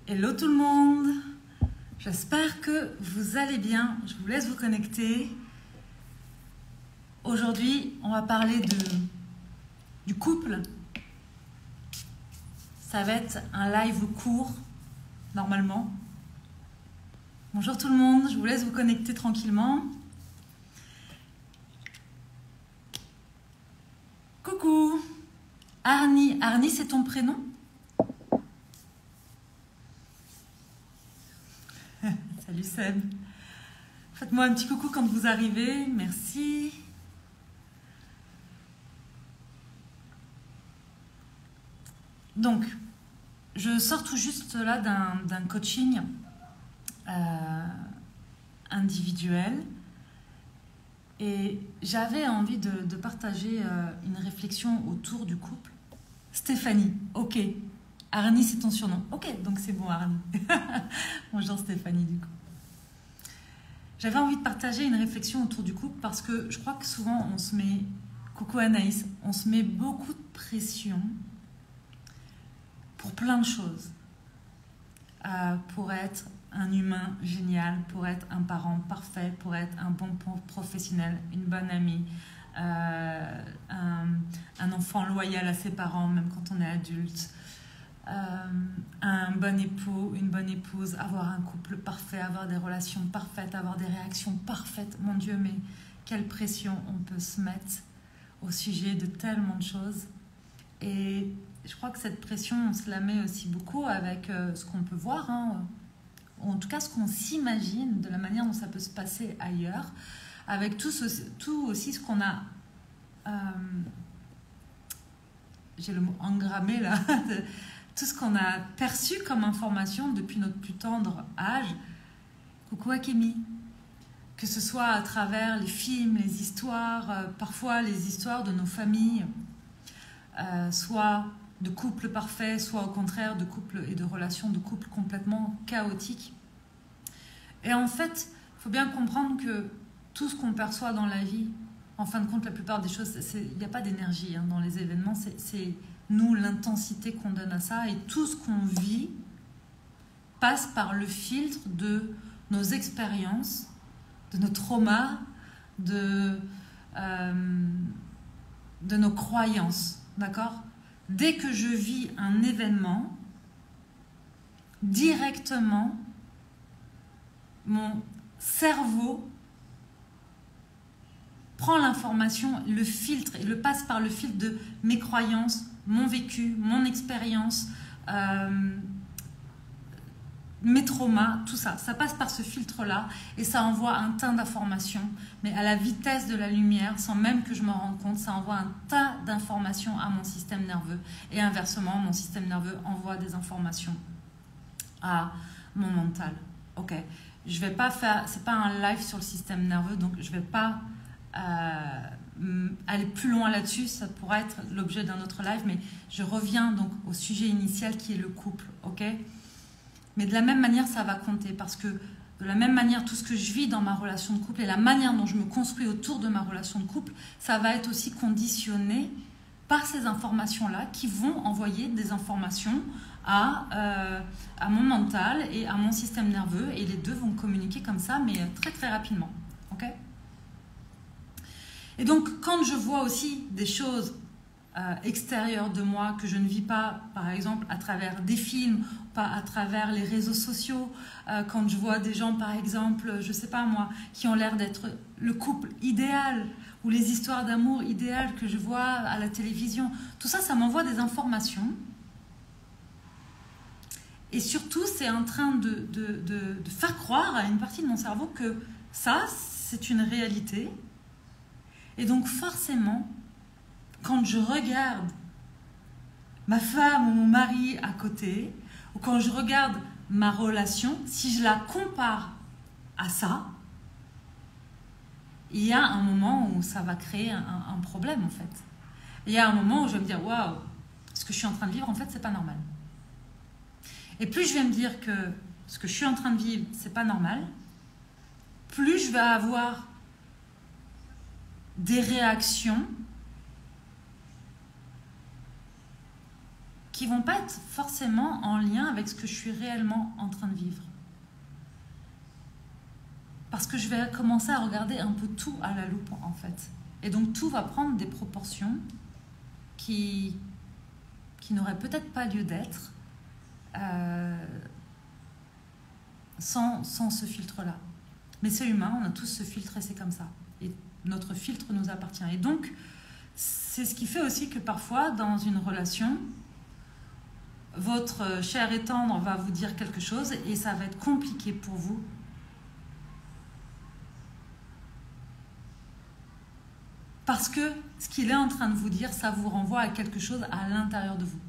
Hello tout le monde, j'espère que vous allez bien, je vous laisse vous connecter. Aujourd'hui, on va parler du couple. Ça va être un live court, normalement. Bonjour tout le monde, je vous laisse vous connecter tranquillement. Coucou Arnie, Arnie c'est ton prénom? Salut Seb. Faites-moi un petit coucou quand vous arrivez. Merci. Donc, je sors tout juste là d'un coaching individuel et j'avais envie de partager une réflexion autour du couple. Stéphanie, ok. Arnie, c'est ton surnom. Ok, donc c'est bon Arnie. Bonjour Stéphanie du coup. J'avais envie de partager une réflexion autour du couple parce que je crois que souvent on se met, coucou Anaïs, on se met beaucoup de pression pour plein de choses. Pour être un humain génial, pour être un parent parfait, pour être un bon professionnel, une bonne amie, un enfant loyal à ses parents même quand on est adulte. Un bon époux, une bonne épouse, avoir un couple parfait, avoir des relations parfaites, avoir des réactions parfaites. Mon Dieu, mais quelle pression on peut se mettre au sujet de tellement de choses. Et je crois que cette pression, on se la met aussi beaucoup avec ce qu'on peut voir, hein, ou en tout cas ce qu'on s'imagine de la manière dont ça peut se passer ailleurs, avec tout aussi ce qu'on a... j'ai le mot engrammé là tout ce qu'on a perçu comme information depuis notre plus tendre âge. Coucou Akemi. Que ce soit à travers les films, les histoires, parfois les histoires de nos familles, soit de couples parfaits, soit au contraire de couples et de relations de couple complètement chaotiques. Et en fait, il faut bien comprendre que tout ce qu'on perçoit dans la vie, en fin de compte, la plupart des choses, il n'y a pas d'énergie hein, dans les événements, c'est nous, l'intensité qu'on donne à ça, et tout ce qu'on vit passe par le filtre de nos expériences, de nos traumas, de nos croyances, d'accord? Dès que je vis un événement, directement, mon cerveau prend l'information, le filtre, et le passe par le filtre de mes croyances, mon vécu, mon expérience, mes traumas, tout ça. Ça passe par ce filtre-là et ça envoie un tas d'informations, mais à la vitesse de la lumière, sans même que je m'en rende compte, ça envoie un tas d'informations à mon système nerveux. Et inversement, mon système nerveux envoie des informations à mon mental. Ok, je vais pas faire, c'est pas un live sur le système nerveux, donc je vais pas aller plus loin là-dessus, ça pourrait être l'objet d'un autre live, mais je reviens donc au sujet initial qui est le couple, ok? Mais de la même manière, ça va compter parce que de la même manière, tout ce que je vis dans ma relation de couple et la manière dont je me construis autour de ma relation de couple, ça va être aussi conditionné par ces informations-là qui vont envoyer des informations à mon mental et à mon système nerveux et les deux vont communiquer comme ça, mais très très rapidement, ok? Et donc, quand je vois aussi des choses extérieures de moi que je ne vis pas, par exemple, à travers des films, pas à travers les réseaux sociaux, quand je vois des gens, par exemple, je ne sais pas moi, qui ont l'air d'être le couple idéal ou les histoires d'amour idéales que je vois à la télévision, tout ça, ça m'envoie des informations. Et surtout, c'est en train de faire croire à une partie de mon cerveau que ça, c'est une réalité. Et donc forcément, quand je regarde ma femme ou mon mari à côté, ou quand je regarde ma relation, si je la compare à ça, il y a un moment où ça va créer un problème en fait. Il y a un moment où je vais me dire, waouh, ce que je suis en train de vivre, en fait, c'est pas normal. Et plus je vais me dire que ce que je suis en train de vivre, c'est pas normal, plus je vais avoir des réactions qui vont pas être forcément en lien avec ce que je suis réellement en train de vivre. Parce que je vais commencer à regarder un peu tout à la loupe, en fait. Et donc, tout va prendre des proportions qui n'auraient peut-être pas lieu d'être sans ce filtre-là. Mais c'est humain, on a tous ce filtre et c'est comme ça. Et notre filtre nous appartient. Et donc, c'est ce qui fait aussi que parfois, dans une relation, votre cher et tendre va vous dire quelque chose et ça va être compliqué pour vous. Parce que ce qu'il est en train de vous dire, ça vous renvoie à quelque chose à l'intérieur de vous.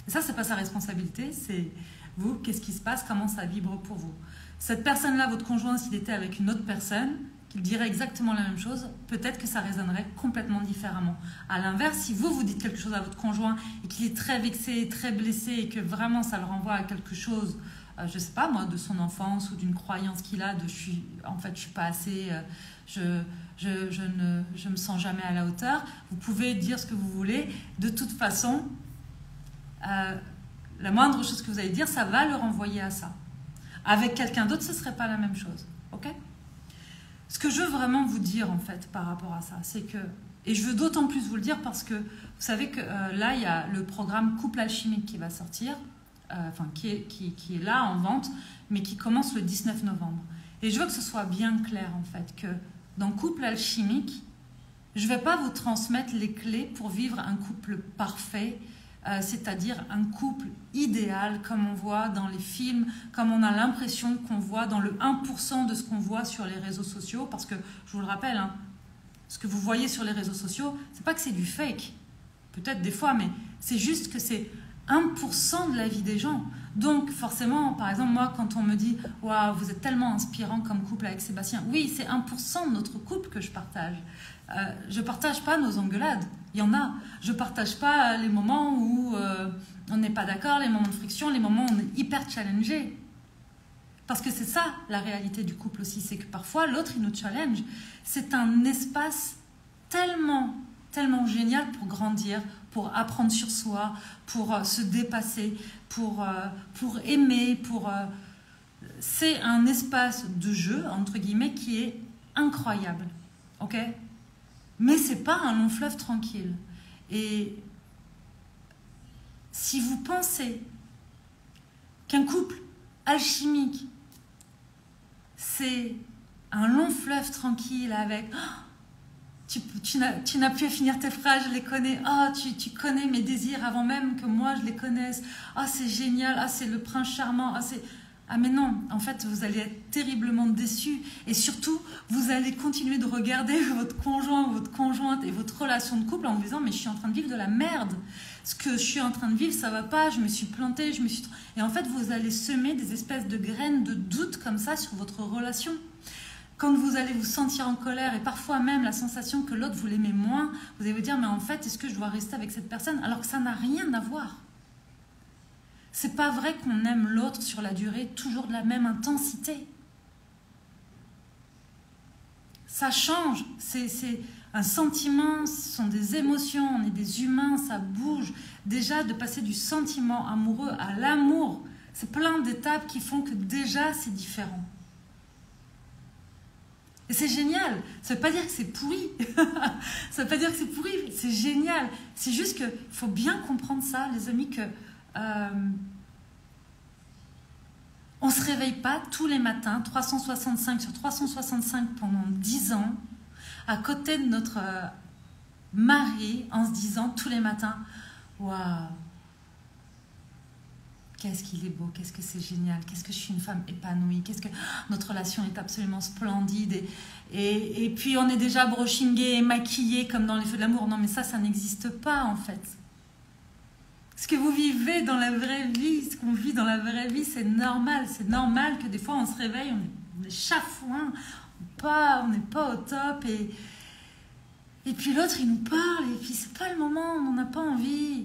Et ça, c'est pas sa responsabilité, c'est vous, qu'est-ce qui se passe, comment ça vibre pour vous. Cette personne-là, votre conjoint, s'il était avec une autre personne, qu'il dirait exactement la même chose, peut-être que ça résonnerait complètement différemment. À l'inverse, si vous dites quelque chose à votre conjoint et qu'il est très vexé, très blessé et que vraiment ça le renvoie à quelque chose, je sais pas moi, de son enfance ou d'une croyance qu'il a, de je suis pas assez, je me sens jamais à la hauteur, vous pouvez dire ce que vous voulez, de toute façon, la moindre chose que vous allez dire, ça va le renvoyer à ça. Avec quelqu'un d'autre, ce ne serait pas la même chose. Ok ? Ce que je veux vraiment vous dire, en fait, par rapport à ça, c'est que, et je veux d'autant plus vous le dire parce que vous savez que là, il y a le programme Couple Alchimique qui va sortir, qui est là en vente, mais qui commence le 19 novembre. Et je veux que ce soit bien clair, en fait, que dans Couple Alchimique, je ne vais pas vous transmettre les clés pour vivre un couple parfait, c'est-à-dire un couple idéal comme on voit dans les films, comme on a l'impression qu'on voit dans le 1% de ce qu'on voit sur les réseaux sociaux, parce que, je vous le rappelle, hein, ce que vous voyez sur les réseaux sociaux, c'est pas que c'est du fake, peut-être des fois, mais c'est juste que c'est 1% de la vie des gens. Donc forcément, par exemple, moi, quand on me dit « Waouh, vous êtes tellement inspirant comme couple avec Sébastien », oui, c'est 1% de notre couple que je partage. Je ne partage pas nos engueulades, il y en a. Je ne partage pas les moments où on n'est pas d'accord, les moments de friction, les moments où on est hyper challengé. Parce que c'est ça la réalité du couple aussi, c'est que parfois l'autre il nous challenge. C'est un espace tellement génial pour grandir, pour apprendre sur soi, pour se dépasser, pour aimer, c'est un espace de jeu, entre guillemets, qui est incroyable. Ok ? Mais c'est pas un long fleuve tranquille. Et si vous pensez qu'un couple alchimique, c'est un long fleuve tranquille avec... Oh, tu n'as plus à finir tes phrases, je les connais. Oh, tu connais mes désirs avant même que moi je les connaisse. Oh, c'est génial. Ah, c'est le prince charmant. Ah, mais non, en fait, vous allez être terriblement déçus. Et surtout, vous allez continuer de regarder votre conjoint, votre conjointe et votre relation de couple en vous disant « Mais je suis en train de vivre de la merde. Ce que je suis en train de vivre, ça va pas. Je me suis plantée, Et en fait, vous allez semer des espèces de graines de doute comme ça sur votre relation. Quand vous allez vous sentir en colère et parfois même la sensation que l'autre vous l'aimez moins, vous allez vous dire « Mais en fait, est-ce que je dois rester avec cette personne ?» Alors que ça n'a rien à voir. C'est pas vrai qu'on aime l'autre sur la durée toujours de la même intensité. Ça change, c'est un sentiment, ce sont des émotions, on est des humains, ça bouge. Déjà, de passer du sentiment amoureux à l'amour, c'est plein d'étapes qui font que déjà c'est différent. Et c'est génial, ça ne veut pas dire que c'est pourri, ça ne veut pas dire que c'est pourri, c'est génial. C'est juste qu'il faut bien comprendre ça, les amis, que... on ne se réveille pas tous les matins, 365 sur 365 pendant 10 ans, à côté de notre mari, en se disant tous les matins « Waouh, qu'est-ce qu'il est beau, qu'est-ce que c'est génial, qu'est-ce que je suis une femme épanouie, qu'est-ce que notre relation est absolument splendide. » Et puis on est déjà brochingé et maquillé comme dans les feux de l'amour. Non mais ça n'existe pas en fait. Ce que vous vivez dans la vraie vie, ce qu'on vit dans la vraie vie, c'est normal. C'est normal que des fois on se réveille, on est chafouin, on n'est pas au top. Et puis l'autre il nous parle, et puis c'est pas le moment, on n'en a pas envie.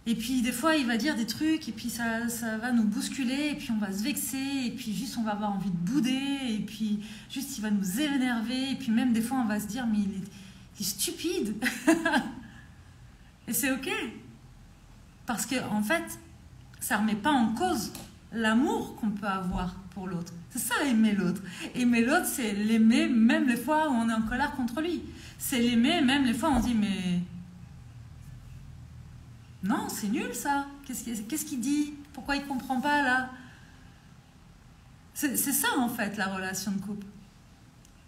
Et puis des fois il va dire des trucs, et puis ça va nous bousculer, et puis on va se vexer, et puis juste on va avoir envie de bouder, et puis juste il va nous énerver, et puis même des fois on va se dire mais il est stupide. Et c'est ok. Parce que en fait, ça ne remet pas en cause l'amour qu'on peut avoir pour l'autre. C'est ça, aimer l'autre. Aimer l'autre, c'est l'aimer même les fois où on est en colère contre lui. C'est l'aimer même les fois où on dit, mais non, c'est nul ça. Qu'est-ce qu'il dit? Pourquoi il ne comprend pas là? C'est ça en fait la relation de couple.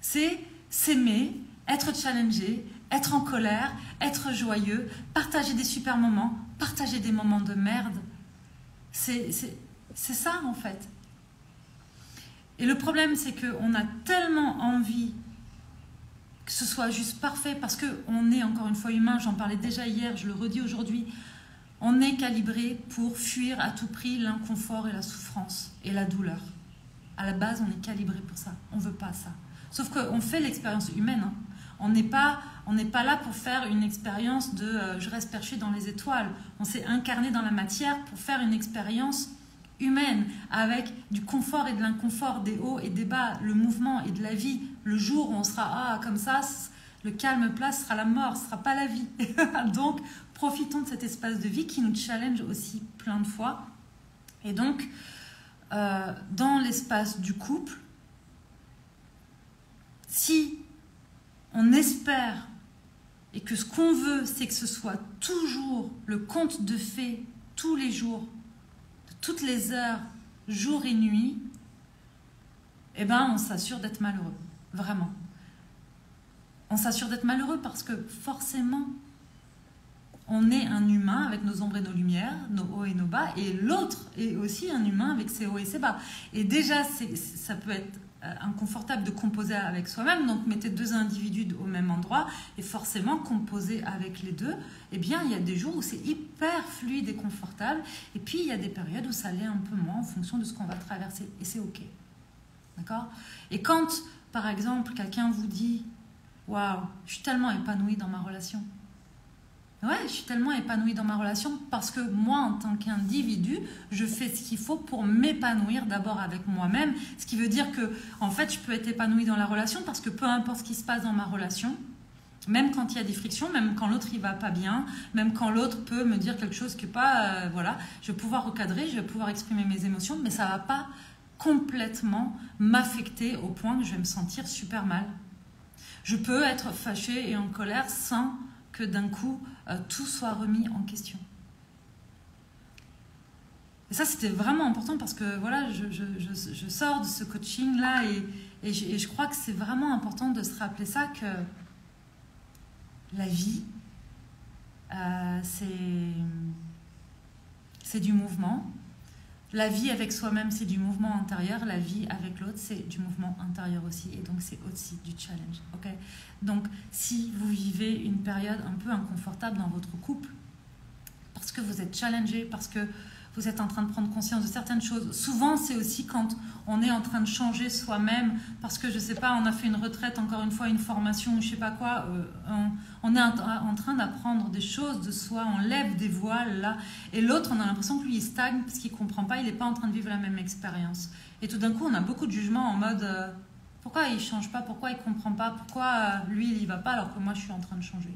C'est s'aimer, être challengé, être en colère, être joyeux, partager des super moments, partager des moments de merde. C'est ça en fait. Et le problème, c'est qu'on a tellement envie que ce soit juste parfait, parce qu'on est encore une fois humain, j'en parlais déjà hier, je le redis aujourd'hui, on est calibré pour fuir à tout prix l'inconfort et la souffrance et la douleur. À la base, on est calibré pour ça, on ne veut pas ça. Sauf qu'on fait l'expérience humaine, hein. On n'est pas là pour faire une expérience de je reste perché dans les étoiles. On s'est incarné dans la matière pour faire une expérience humaine, avec du confort et de l'inconfort, des hauts et des bas, le mouvement et de la vie. Le jour où on sera comme ça, le calme plat sera la mort, ce ne sera pas la vie. Donc, profitons de cet espace de vie qui nous challenge aussi plein de fois. Et donc, dans l'espace du couple, si on espère et que ce qu'on veut, c'est que ce soit toujours le conte de fées tous les jours, toutes les heures, jour et nuit, eh ben on s'assure d'être malheureux, vraiment. On s'assure d'être malheureux parce que forcément, on est un humain avec nos ombres et nos lumières, nos hauts et nos bas, et l'autre est aussi un humain avec ses hauts et ses bas. Et déjà, ça peut être inconfortable de composer avec soi-même, donc mettez deux individus au même endroit, et forcément, composer avec les deux, eh bien, il y a des jours où c'est hyper fluide et confortable, et puis il y a des périodes où ça l'est un peu moins en fonction de ce qu'on va traverser, et c'est ok. D'accord? Et quand, par exemple, quelqu'un vous dit « Waouh, je suis tellement épanouie dans ma relation », ouais, je suis tellement épanouie dans ma relation parce que moi, en tant qu'individu, je fais ce qu'il faut pour m'épanouir d'abord avec moi-même. Ce qui veut dire que, en fait, je peux être épanouie dans la relation parce que peu importe ce qui se passe dans ma relation, même quand il y a des frictions, même quand l'autre il va pas bien, même quand l'autre peut me dire quelque chose qui n'est pas, voilà, je vais pouvoir recadrer, je vais pouvoir exprimer mes émotions, mais ça va pas complètement m'affecter au point que je vais me sentir super mal. Je peux être fâchée et en colère sans que d'un coup, tout soit remis en question. Et ça, c'était vraiment important parce que voilà, je sors de ce coaching-là et je crois que c'est vraiment important de se rappeler ça, que la vie, c'est du mouvement. La vie avec soi-même, c'est du mouvement intérieur. La vie avec l'autre, c'est du mouvement intérieur aussi. Et donc, c'est aussi du challenge. Okay? Donc, si vous vivez une période un peu inconfortable dans votre couple, parce que vous êtes challengé, parce que vous êtes en train de prendre conscience de certaines choses, souvent, c'est aussi quand on est en train de changer soi-même, parce que, je ne sais pas, on a fait une retraite, encore une fois, une formation, je ne sais pas quoi, on est en train d'apprendre des choses de soi, on lève des voiles, là, et l'autre, on a l'impression que lui, il stagne parce qu'il ne comprend pas, il n'est pas en train de vivre la même expérience. Et tout d'un coup, on a beaucoup de jugements en mode, pourquoi il ne change pas, pourquoi il ne comprend pas, pourquoi lui, il n'y va pas, alors que moi, je suis en train de changer.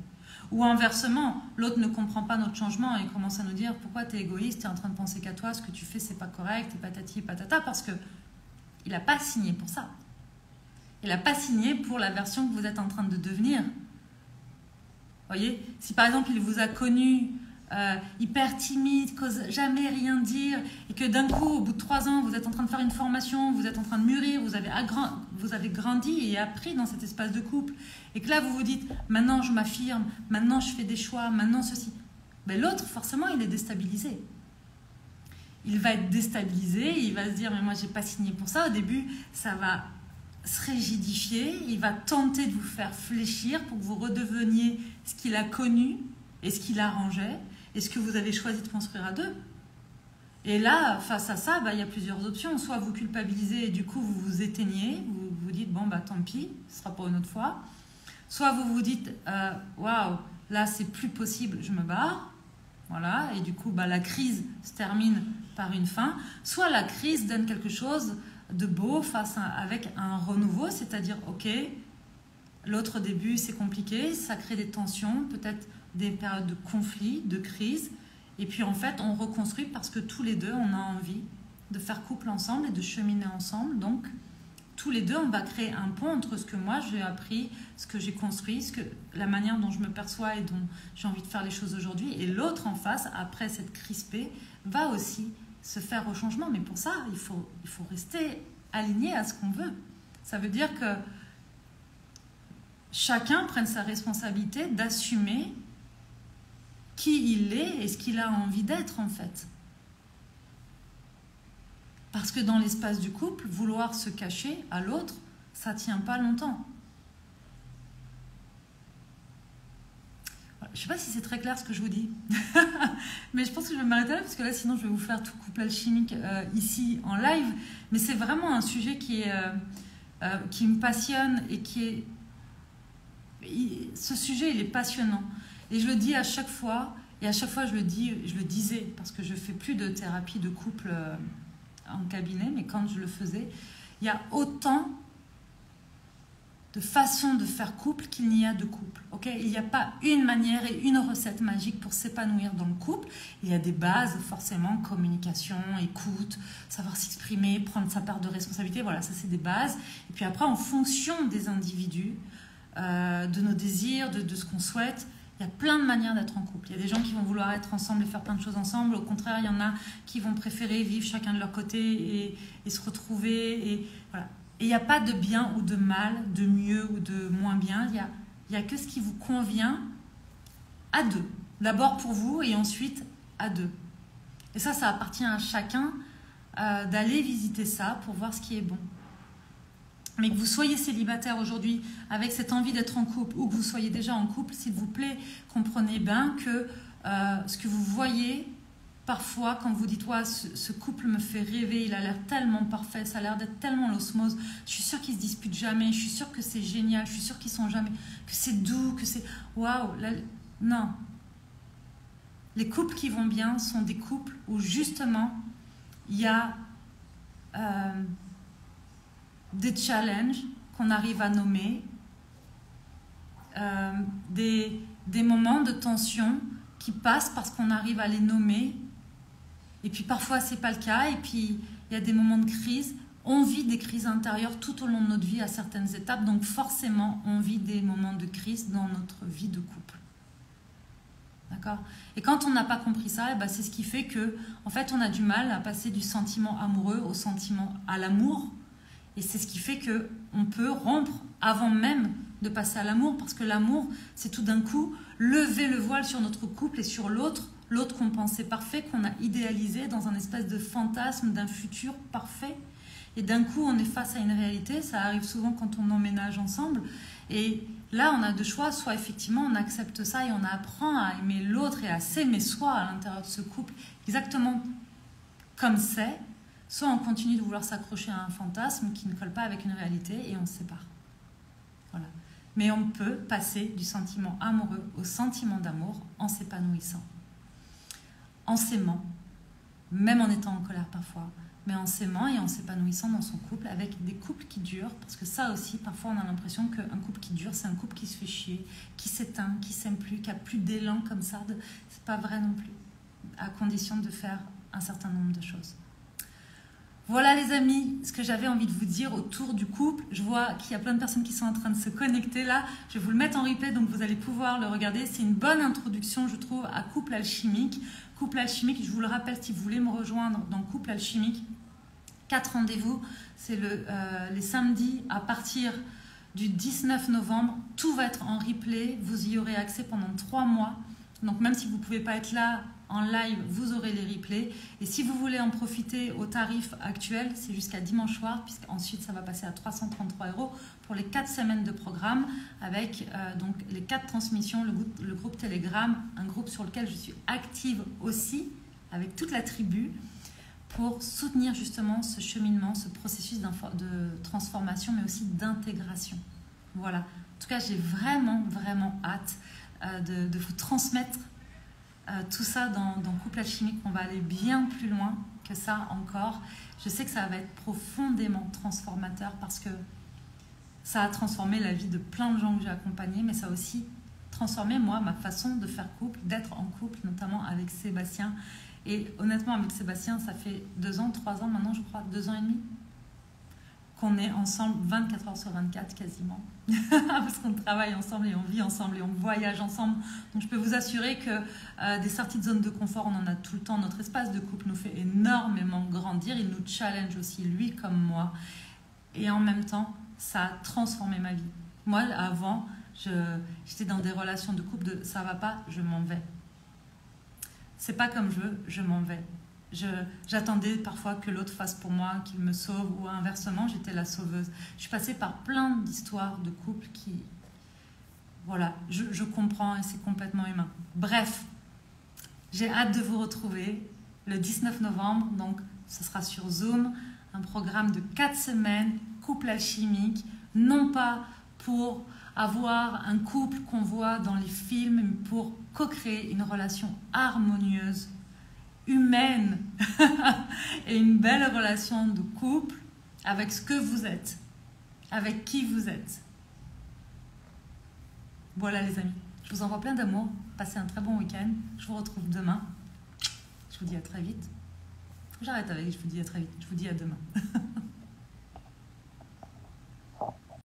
Ou inversement, l'autre ne comprend pas notre changement et commence à nous dire, pourquoi tu es égoïste, tu es en train de penser qu'à toi, ce que tu fais, c'est pas correct, et patati, patata, parce que il n'a pas signé pour ça. Il n'a pas signé pour la version que vous êtes en train de devenir. Voyez, si par exemple il vous a connu hyper timide, qu'ose jamais rien dire, et que d'un coup, au bout de 3 ans, vous êtes en train de faire une formation, vous êtes en train de mûrir, vous avez grandi et appris dans cet espace de couple, et que là vous vous dites, maintenant je m'affirme, maintenant je fais des choix, maintenant ceci. Ben, l'autre, forcément, il est déstabilisé. Il va être déstabilisé, il va se dire, mais moi j'ai pas signé pour ça. Au début, ça va se rigidifier, il va tenter de vous faire fléchir pour que vous redeveniez ce qu'il a connu et ce qu'il arrangeait et ce que vous avez choisi de construire à deux. Et là, face à ça, il y a plusieurs options. Soit vous culpabilisez et du coup vous vous éteignez, vous vous dites bon bah tant pis, ce sera pour une autre fois. Soit vous vous dites waouh, là c'est plus possible, je me barre. Voilà, et du coup la crise se termine par une fin. Soit la crise donne quelque chose de beau avec un renouveau, c'est-à-dire ok, l'autre début c'est compliqué, ça crée des tensions, peut-être des périodes de conflit, de crise, Et puis en fait, on reconstruit parce que tous les deux, on a envie de faire couple ensemble et de cheminer ensemble. Donc, tous les deux, on va créer un pont entre ce que moi j'ai appris, ce que j'ai construit, la manière dont je me perçois et dont j'ai envie de faire les choses aujourd'hui. Et l'autre en face, après cette crispée, va aussi se faire au changement. Mais pour ça, il faut rester aligné à ce qu'on veut. Ça veut dire que chacun prenne sa responsabilité d'assumer qui il est et ce qu'il a envie d'être en fait. Parce que dans l'espace du couple, vouloir se cacher à l'autre, ça ne tient pas longtemps. Je ne sais pas si c'est très clair ce que je vous dis, mais je pense que je vais m'arrêter là, parce que là, sinon, je vais vous faire tout couple alchimique ici en live. Mais c'est vraiment un sujet qui me passionne et ce sujet, il est passionnant. Et je le dis à chaque fois, et à chaque fois, je le disais, parce que je ne fais plus de thérapie de couple en cabinet, mais quand je le faisais, il y a autant de façons de faire couple qu'il n'y a de couple. Okay, il n'y a pas une manière et une recette magique pour s'épanouir dans le couple. Il y a des bases, forcément, communication, écoute, savoir s'exprimer, prendre sa part de responsabilité. Voilà, ça c'est des bases. Et puis après, en fonction des individus, de nos désirs, de ce qu'on souhaite, il y a plein de manières d'être en couple. Il y a des gens qui vont vouloir être ensemble et faire plein de choses ensemble. Au contraire, il y en a qui vont préférer vivre chacun de leur côté et se retrouver. Et voilà. Et il n'y a pas de bien ou de mal, de mieux ou de moins bien. Il y a que ce qui vous convient à deux. D'abord pour vous et ensuite à deux. Et ça appartient à chacun d'aller visiter ça pour voir ce qui est bon. Mais que vous soyez célibataire aujourd'hui avec cette envie d'être en couple ou que vous soyez déjà en couple, s'il vous plaît, comprenez bien que ce que vous voyez parfois quand vous dites ouais, ce couple me fait rêver, il a l'air tellement parfait, ça a l'air d'être tellement l'osmose, je suis sûre qu'ils se disputent jamais, je suis sûre que c'est génial, je suis sûre qu'ils sont jamais, que c'est doux, que c'est waouh, non. Les couples qui vont bien sont des couples où justement il y a des challenges qu'on arrive à nommer, des moments de tension qui passent parce qu'on arrive à les nommer, et puis parfois c'est pas le cas, et puis il y a des moments de crise. On vit des crises intérieures tout au long de notre vie à certaines étapes, donc forcément on vit des moments de crise dans notre vie de couple. D'accord ? Et quand on n'a pas compris ça, c'est ce qui fait que en fait on a du mal à passer du sentiment amoureux au sentiment à l'amour. Et c'est ce qui fait qu'on peut rompre avant même de passer à l'amour, parce que l'amour, c'est tout d'un coup lever le voile sur notre couple et sur l'autre qu'on pensait parfait, qu'on a idéalisé dans un espèce de fantasme d'un futur parfait. Et d'un coup, on est face à une réalité, ça arrive souvent quand on emménage ensemble. Et là, on a deux choix, soit effectivement on accepte ça et on apprend à aimer l'autre et à s'aimer soi à l'intérieur de ce couple, exactement comme c'est, soit on continue de vouloir s'accrocher à un fantasme qui ne colle pas avec une réalité et on se sépare. Voilà. Mais on peut passer du sentiment amoureux au sentiment d'amour en s'épanouissant, en s'aimant, même en étant en colère parfois, mais en s'aimant et en s'épanouissant dans son couple, avec des couples qui durent, parce que ça aussi, parfois on a l'impression qu'un couple qui dure, c'est un couple qui se fait chier, qui s'éteint, qui s'aime plus, qui a plus d'élan comme ça. C'est pas vrai non plus, à condition de faire un certain nombre de choses. Voilà les amis, ce que j'avais envie de vous dire autour du couple. Je vois qu'il y a plein de personnes qui sont en train de se connecter là. Je vais vous le mettre en replay, donc vous allez pouvoir le regarder. C'est une bonne introduction, je trouve, à Couple Alchimique. Couple Alchimique, je vous le rappelle, si vous voulez me rejoindre dans Couple Alchimique, 4 rendez-vous. C'est les samedis à partir du 19 novembre. Tout va être en replay. Vous y aurez accès pendant 3 mois. Donc même si vous ne pouvez pas être là en live, vous aurez les replays. Et si vous voulez en profiter au tarif actuel, c'est jusqu'à dimanche soir, puisqu'ensuite ça va passer à 333 € pour les 4 semaines de programme, avec donc les 4 transmissions, le groupe Telegram, un groupe sur lequel je suis active aussi, avec toute la tribu, pour soutenir justement ce cheminement, ce processus de transformation, mais aussi d'intégration. Voilà. En tout cas, j'ai vraiment, vraiment hâte de vous transmettre tout ça dans Couple Alchimique. On va aller bien plus loin que ça encore. Je sais que ça va être profondément transformateur parce que ça a transformé la vie de plein de gens que j'ai accompagnés, mais ça a aussi transformé, moi, ma façon de faire couple, d'être en couple, notamment avec Sébastien. Et honnêtement, avec Sébastien, ça fait 2 ans, 3 ans maintenant, je crois, 2 ans et demi, qu'on est ensemble 24 heures sur 24 quasiment. Parce qu'on travaille ensemble et on vit ensemble et on voyage ensemble. Donc je peux vous assurer que des sorties de zone de confort, on en a tout le temps. Notre espace de couple nous fait énormément grandir. Il nous challenge aussi, lui comme moi. Et en même temps, ça a transformé ma vie. Moi, avant, j'étais dans des relations de couple de ça va pas, je m'en vais. C'est pas comme je veux, je m'en vais. J'attendais parfois que l'autre fasse pour moi, qu'il me sauve, ou inversement, j'étais la sauveuse. Je suis passée par plein d'histoires de couples qui... Voilà, je comprends et c'est complètement humain. Bref, j'ai hâte de vous retrouver le 19 novembre, donc ce sera sur Zoom, un programme de 4 semaines, couple alchimique, non pas pour avoir un couple qu'on voit dans les films, mais pour co-créer une relation harmonieuse, humaine et une belle relation de couple avec ce que vous êtes, avec qui vous êtes. Voilà les amis, je vous envoie plein d'amour, passez un très bon week-end, je vous retrouve demain, je vous dis à très vite. J'arrête avec je vous dis à très vite, je vous dis à demain.